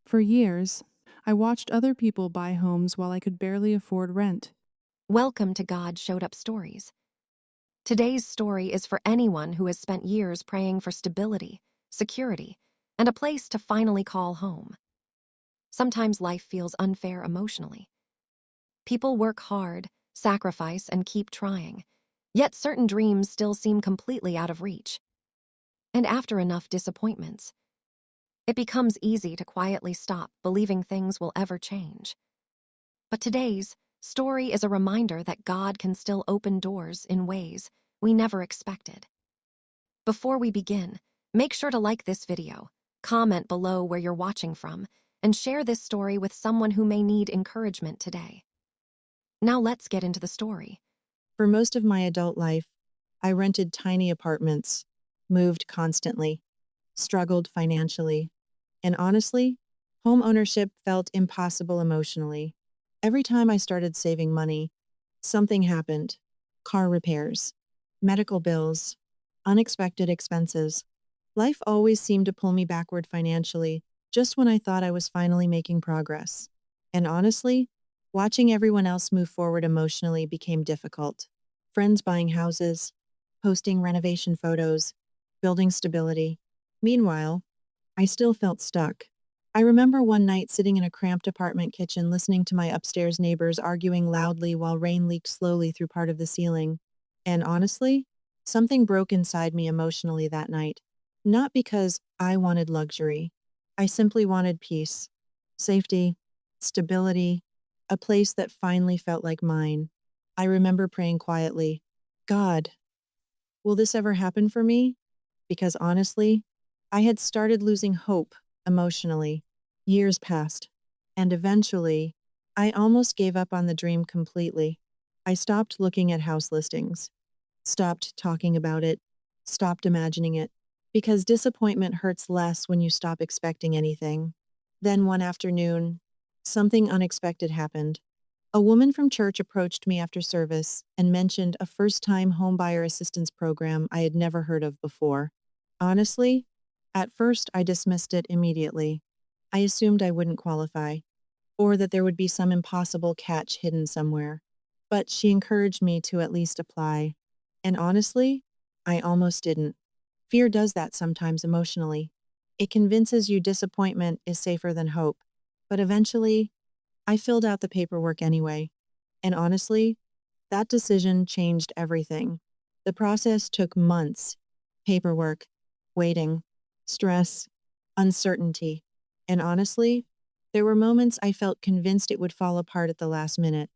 For years, I watched other people buy homes while I could barely afford rent. Welcome to God Showed Up Stories. Today's story is for anyone who has spent years praying for stability, security, and a place to finally call home. Sometimes life feels unfair emotionally. People work hard, sacrifice, and keep trying, yet certain dreams still seem completely out of reach. And after enough disappointments, it becomes easy to quietly stop believing things will ever change. But today's story is a reminder that God can still open doors in ways we never expected. Before we begin, make sure to like this video, comment below where you're watching from, and share this story with someone who may need encouragement today. Now let's get into the story. For most of my adult life, I rented tiny apartments, moved constantly, struggled financially, and honestly, home ownership felt impossible emotionally. Every time I started saving money, something happened: car repairs, medical bills, unexpected expenses. Life always seemed to pull me backward financially, just when I thought I was finally making progress. And honestly, watching everyone else move forward emotionally became difficult. Friends buying houses, posting renovation photos, building stability. Meanwhile, I still felt stuck. I remember one night sitting in a cramped apartment kitchen listening to my upstairs neighbors arguing loudly while rain leaked slowly through part of the ceiling. And honestly, something broke inside me emotionally that night. Not because I wanted luxury. I simply wanted peace, safety, stability, a place that finally felt like mine. I remember praying quietly, God, will this ever happen for me? Because honestly, I had started losing hope emotionally. Years passed, and eventually, I almost gave up on the dream completely. I stopped looking at house listings, stopped talking about it, stopped imagining it, because disappointment hurts less when you stop expecting anything. Then one afternoon, something unexpected happened. A woman from church approached me after service and mentioned a first-time homebuyer assistance program I had never heard of before. Honestly, at first I dismissed it immediately. I assumed I wouldn't qualify, or that there would be some impossible catch hidden somewhere. But she encouraged me to at least apply. And honestly, I almost didn't. Fear does that sometimes emotionally. It convinces you disappointment is safer than hope. But eventually, I filled out the paperwork anyway. And honestly, that decision changed everything. The process took months: paperwork, waiting, stress, uncertainty. And honestly, there were moments I felt convinced it would fall apart at the last minute.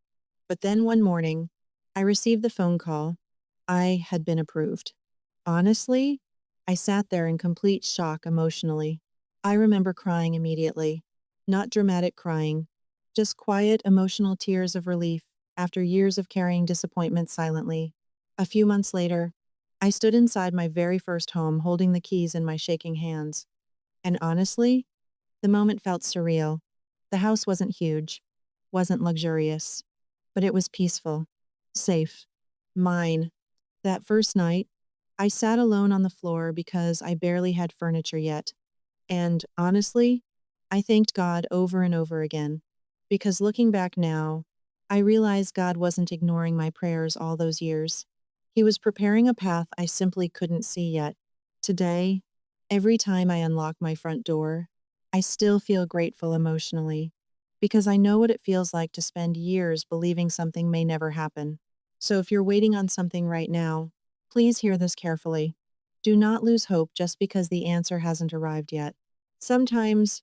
But then one morning, I received the phone call. I had been approved. Honestly, I sat there in complete shock emotionally. I remember crying immediately. Not dramatic crying, just quiet, emotional tears of relief after years of carrying disappointment silently. A few months later, I stood inside my very first home holding the keys in my shaking hands. And honestly, the moment felt surreal. The house wasn't huge, wasn't luxurious, but it was peaceful, safe, mine. That first night, I sat alone on the floor because I barely had furniture yet. And honestly, I thanked God over and over again. Because looking back now, I realize God wasn't ignoring my prayers all those years. He was preparing a path I simply couldn't see yet. Today, every time I unlock my front door, I still feel grateful emotionally because I know what it feels like to spend years believing something may never happen. So if you're waiting on something right now, please hear this carefully. Do not lose hope just because the answer hasn't arrived yet. Sometimes,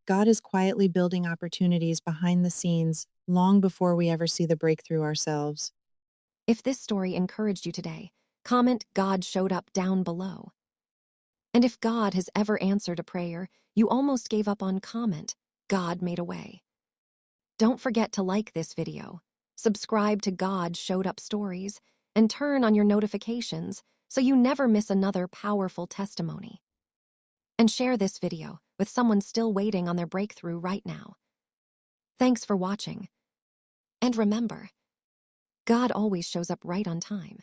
God is quietly building opportunities behind the scenes long before we ever see the breakthrough ourselves. If this story encouraged you today, comment God Showed Up down below. And if God has ever answered a prayer you almost gave up on, comment God made a way. Don't forget to like this video, subscribe to God Showed Up Stories, and turn on your notifications so you never miss another powerful testimony. And share this video with someone still waiting on their breakthrough right now. Thanks for watching. And remember, God always shows up right on time.